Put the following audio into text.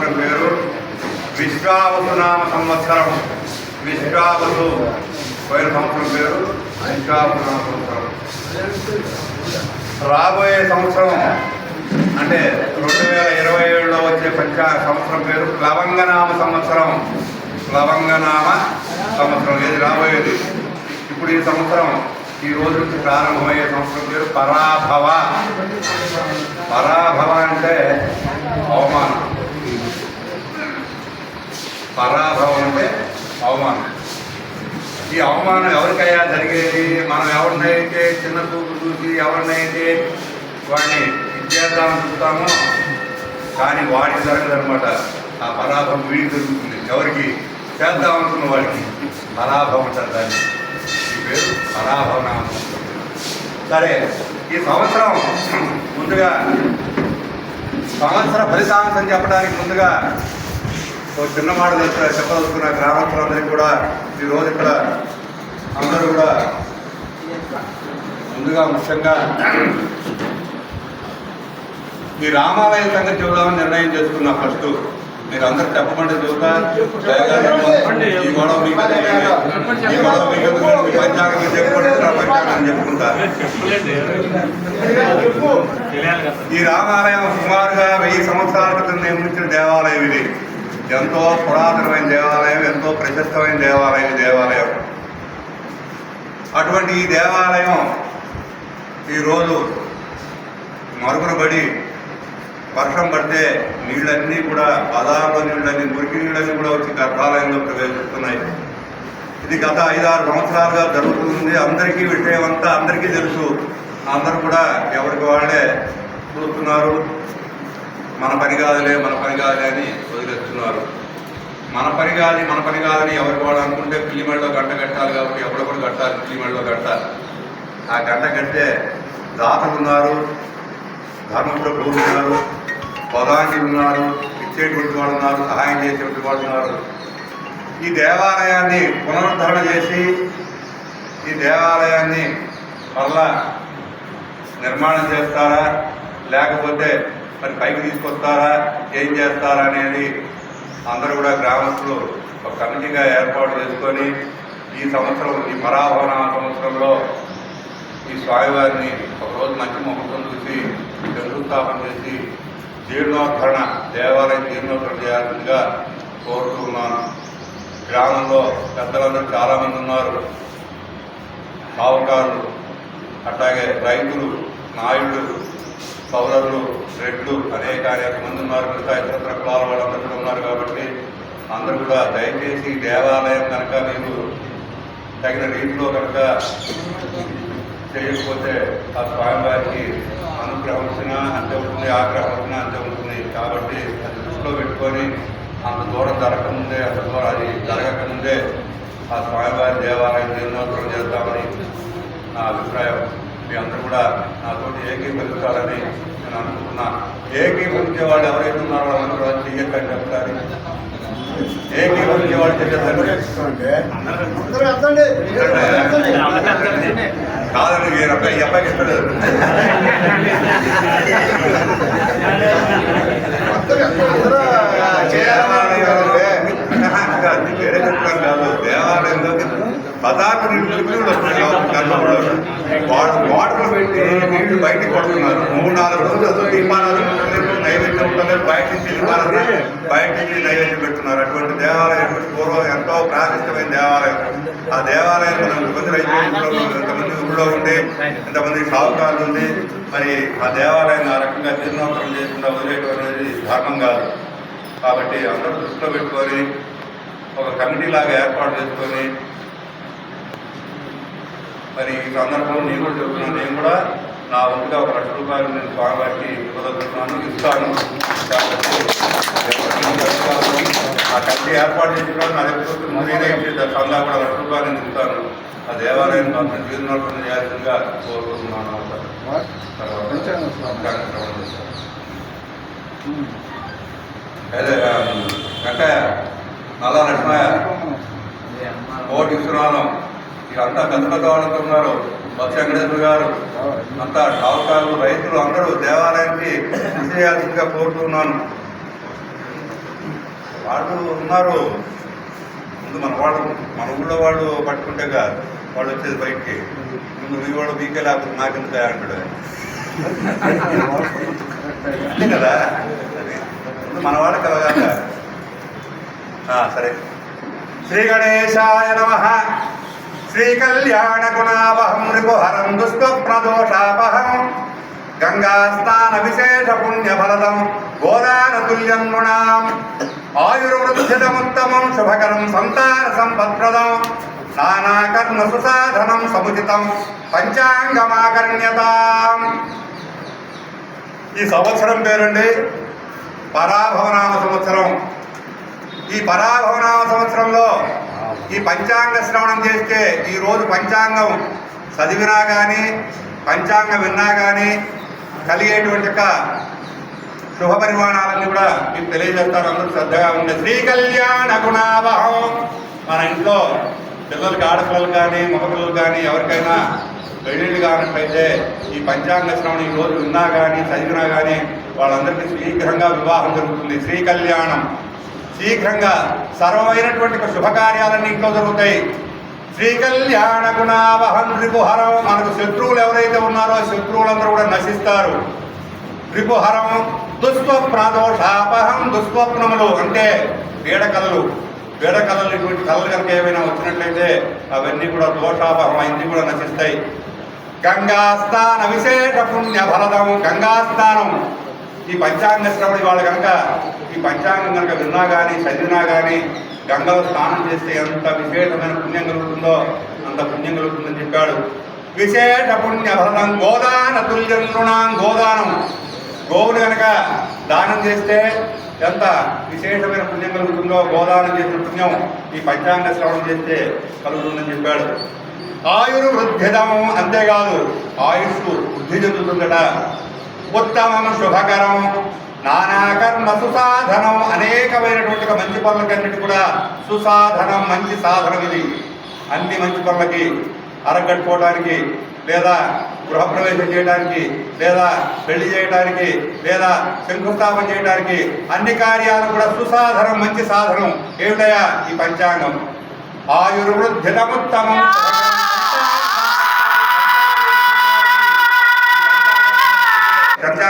సంవత్సరం పేరు విశ్వావసునామ సంవత్సరం. విశ్వావసు పోయిన సంవత్సరం పేరు విశ్వావసునామ సంవత్సరం. రాబోయే సంవత్సరం అంటే 2027లో వచ్చే సంవత్సరం పేరు లవంగనామ సంవత్సరం. లవంగనామ సంవత్సరం ఏది రాబోయేది. ఇప్పుడు ఈ సంవత్సరం ఈ రోజు నుంచి ప్రారంభమయ్యే సంవత్సరం పేరు పరాభవ. పరాభవ అంటే అవమానం. పరాభవం అంటే అవమానం. ఈ అవమానం ఎవరికైనా జరిగేది, మనం ఎవరినైతే చిన్న చూపు చూసి ఎవరినైతే వాడిని ఇచ్చేద్దామని చూస్తామో కానీ వాడికి జరగదనమాట. ఆ పరాభవం వీడికి జరుగుతుంది. ఎవరికి చేద్దామనుకున్న వాడికి పరాభవం అంటారు దాన్ని. ఈ పేరు పరాభవన. సరే, ఈ సంవత్సరం ముందుగా సంవత్సర ఫలితాంశం చెప్పడానికి ముందుగా ఒక చిన్న మాట చెప్పదలుచుకున్న గ్రామస్తులందరికీ కూడా ఈరోజు ఇక్కడ అందరూ కూడా ముందుగా ముఖ్యంగా ఈ రామాలయం సంగతి చెబుదామని నిర్ణయం చేసుకున్నా. ఫస్ట్ మీరు అందరూ చెప్పమంటే చెబుతా. ఈ గొడవ మీకు పంచాంగం చెప్పుకుంటే నా పంచాంగం చెప్పుకుంటా. ఈ రామాలయం సుమారుగా 1000 సంవత్సరాల క్రితం నిర్మించిన దేవాలయం ఇది. ఎంతో పురాతనమైన దేవాలయం, ఎంతో ప్రశస్తమైన దేవాలయం. అటువంటి ఈ దేవాలయం ఈరోజు మరుగునబడి వర్షం పడితే నీళ్ళన్నీ కూడా పదార్థ నీళ్ళన్నీ, మురికి నీళ్ళన్నీ కూడా వచ్చి గర్భాలయంలో ప్రవేశిస్తున్నాయి. ఇది గత 5-6 సంవత్సరాలుగా జరుగుతుంది. అందరికీ విషయం అంతా అందరికీ తెలుసు. అందరూ కూడా ఎవరికి వాళ్ళే చూస్తున్నారు. మన పని కాదులే అని వదిలేస్తున్నారు. మన పని కాదని ఎవరికి వాళ్ళు అనుకుంటే పిల్లిమెడలో గంట కట్టాలి కాబట్టి ఎవడొకడు కట్టాలి. పిల్లిమెడలో గంట, ఆ గంట కడితే దాతలు ఉన్నారు, ధర్మప్రభువులు ఉన్నారు, పదానికి ఉన్నారు, ఇచ్చేటువంటి వాళ్ళు ఉన్నారు, సహాయం చేసేటువంటి వాళ్ళు ఉన్నారు. ఈ దేవాలయాన్ని పునరుద్ధరణ చేసి ఈ దేవాలయాన్ని మళ్ళా నిర్మాణం చేస్తారా, లేకపోతే మరి పైకి తీసుకొస్తారా, ఏం చేస్తారా అనేది అందరూ కూడా గ్రామస్తులు ఒక కమిటీగా ఏర్పాటు చేసుకొని ఈ సంవత్సరం, ఈ పరాభవన సంవత్సరంలో ఈ స్వామివారిని ఒకరోజు మంచి ముహూర్తం చూసి శంకుస్థాపన చేసి దేవాలయం జీర్ణోద్ధరణ చేయాల్సిందిగా కోరుతూ ఉన్నాను. గ్రామంలో పెద్దలందరూ చాలామంది ఉన్నారు. సావుకారులు, అట్లాగే రైతులు, నాయుడు, సోదరులు, రెడ్లు అనేక మంది ఉన్నారు. మిగతా ఇతర కులాల వాళ్ళందరూ కూడా ఉన్నారు. కాబట్టి అందరూ కూడా దయచేసి దేవాలయం కనుక మీరు తగిన రీతిలో కనుక చేయకపోతే ఆ స్వామివారికి అనుగ్రహం వచ్చినా అంతే ఉంటుంది, ఆగ్రహం వచ్చినా అంతే ఉంటుంది. కాబట్టి అది దృష్టిలో పెట్టుకొని అంత దూరం జరగకముందే, అంత దూరం అది జరగకముందే ఆ స్వామివారి దేవాలయం జీర్ణోద్ధరణ చేద్దామని నా అభిప్రాయం. మీ అందరూ కూడా నాతోటి ఏకీభవించాలని నేను అనుకుంటున్నా. ఏకీభవించే వాళ్ళు ఎవరైతే ఉన్నారో వాళ్ళందరూ వాళ్ళు చెయ్యొద్దని చెప్తారు. ఏకీభవించే వాళ్ళు చెయ్యొద్దండి కాదండి. ఈ అబ్బాయికి ఇస్తలేదు. వేరే చెప్తాను కాదు. దేవాలయంలో పదార్థ నీళ్ళు వాటర్ పెట్టి నీళ్లు బయటకు కొడుతున్నారు. 3-4 రోజులు దీపాలు నైవేద్యం ఉండలేదు. బయట నుంచి నైవేద్యం పెడుతున్నారు. అటువంటి దేవాలయం పూర్వం ఎంతో ప్రాశస్త్యమైన దేవాలయం. ఆ దేవాలయం మనం ఎంతమంది రైతులు, ఎంతమంది ఊళ్ళో ఉండి, ఎంతమంది సాగుకారులు ఉంది. మరి ఆ దేవాలయాన్ని ఆ రకంగా జీర్ణోత్తరం చేయకుండా వదిలేయడం అనేది ధర్మం కాదు. కాబట్టి అందరూ దృష్టిలో పెట్టుకొని ఒక కమిటీ లాగా ఏర్పాటు చేసుకొని మరి ఈ సందర్భంలో నేను కూడా చెప్తున్నాను. నేను కూడా నా వంతుగా 1 లక్ష రూపాయలు నేను స్వామివారికి ఇస్తాను. ఆ కమిటీ ఏర్పాటు చేసుకున్నాను. నా దగ్గర ముందుగా ఇచ్చేది సందా కూడా 1 లక్ష రూపాయలు నేను ఇస్తాను. ఆ దేవాలయాన్ని మాత్రం జీర్ణోత్తరణ చేయాల్సిందిగా కోరుకుంటున్నాను. అదే వెంకయ్య, నల్లా లక్ష్మయ్య, కోటి విశ్వనాథం, అంతా పెద్ద వాళ్ళతో ఉన్నారు. బొత్స వెంకటేశ్వర గారు, అంతా షావుకారులు, రైతులు అందరూ దేవాలయానికి చేయాల్సిందిగా కోరుతున్నాను. వాళ్ళు ఉన్నారు ముందు మన ఊళ్ళో వాళ్ళు పట్టుకుంటే కాదు వాళ్ళు వచ్చేది బయటికి ముందు మీ వాడు మీకే లేకపోతే నాకెందుకు అంటాడు అంతే కదా అది ముందు మన వాళ్ళకి కలగాక సరే. శ్రీ గణేశాయ నమః. శ్రీ కళ్యాణ గుణావహం రిపుహరం దుష్ప్రదోషాపహం గంగాస్నాన విశేష పుణ్యఫలదం గోదానతుల్యం నృణాం ఆయుర్వృద్ధిదముత్తమం శుభకరం సంతాన సంపత్ప్రదం నానాకర్ణ సుసాధనం సముచితం పంచాంగమాకర్ణ్యతాం. ఈ సంవత్సరం పేరండి పరాభవనామ సంవత్సరం. ఈ పరాభవనామ సంవత్సరంలో ఈ పంచాంగ శ్రవణం చేస్తే ఈరోజు పంచాంగం చదివినా కానీ పంచాంగం విన్నా కానీ కలిగేటువంటి శుభ పరిమాణాలన్నీ కూడా మీకు తెలియజేస్తారు. అందరూ శ్రద్ధగా ఉండే శ్రీ కళ్యాణ గుణావహం. మన ఇంట్లో పిల్లలకి ఆడపిల్లలు కానీ మగపిల్లలు కానీ ఎవరికైనా పెళ్ళిళ్ళు కానట్లయితే ఈ పంచాంగ శ్రవణం ఈ రోజు విన్నా కానీ చదివినా కానీ వాళ్ళందరికీ శీఘ్రంగా వివాహం జరుగుతుంది. శ్రీ కళ్యాణం శీఘ్రంగా సర్వమైనటువంటి శుభకార్యాలన్నీ ఇంట్లో జరుగుతాయి. శ్రీ కళ్యాణ గుణావహం రిపుహరం. మనకు శత్రువులు ఎవరైతే ఉన్నారో శత్రువులందరూ కూడా నశిస్తారు. రిపుహరం దుష్ప్రదోషాపహం. దుస్వప్నములు అంటే పీడకలలు ఇటువంటి కళలు కనుక ఏమైనా వచ్చినట్లయితే అవన్నీ కూడా దోషాపహం అన్నీ కూడా నశిస్తాయి. గంగాస్నాన విశేష పుణ్య ఫలదం. గంగాస్నానం ఈ పంచాంగ శ్రవణి వాళ్ళు కనుక ఈ పంచాంగం కనుక విన్నా కానీ చదివినా కానీ గంగలో స్నానం చేస్తే ఎంత విశేషమైన పుణ్యం కలుగుతుందో అంత పుణ్యం కలుగుతుందని చెప్పాడు. విశేష పుణ్య ఫలం గోదాన తుల్యం నృణాం. గోదానం గోవును కనుక దానం చేస్తే ఎంత విశేషమైన పుణ్యం కలుగుతుందో గోదానం చేసిన పుణ్యం ఈ పంచాంగ శ్రవణం చేస్తే కలుగుతుందని చెప్పాడు. ఆయుర్వృద్ధిదం. అంతేకాదు ఆయుష్ వృద్ధి చెందుతుందట. ఉత్తమం శుభకరం నానాకర్మ సుసాధనం. అనేకమైనటువంటి మంచి పనులకన్నిటి కూడా సుసాధనం మంచి సాధనం ఇది. అన్ని మంచి పనులకి అరగట్టుకోవడానికి లేదా గృహప్రవేశం చేయడానికి లేదా పెళ్లి చేయడానికి లేదా శంకుస్థాపన చేయడానికి అన్ని కార్యాలు కూడా సుసాధనం మంచి సాధనం ఏమిటయా ఈ పంచాంగం. ఆయుర్వృద్ధిదముత్తమం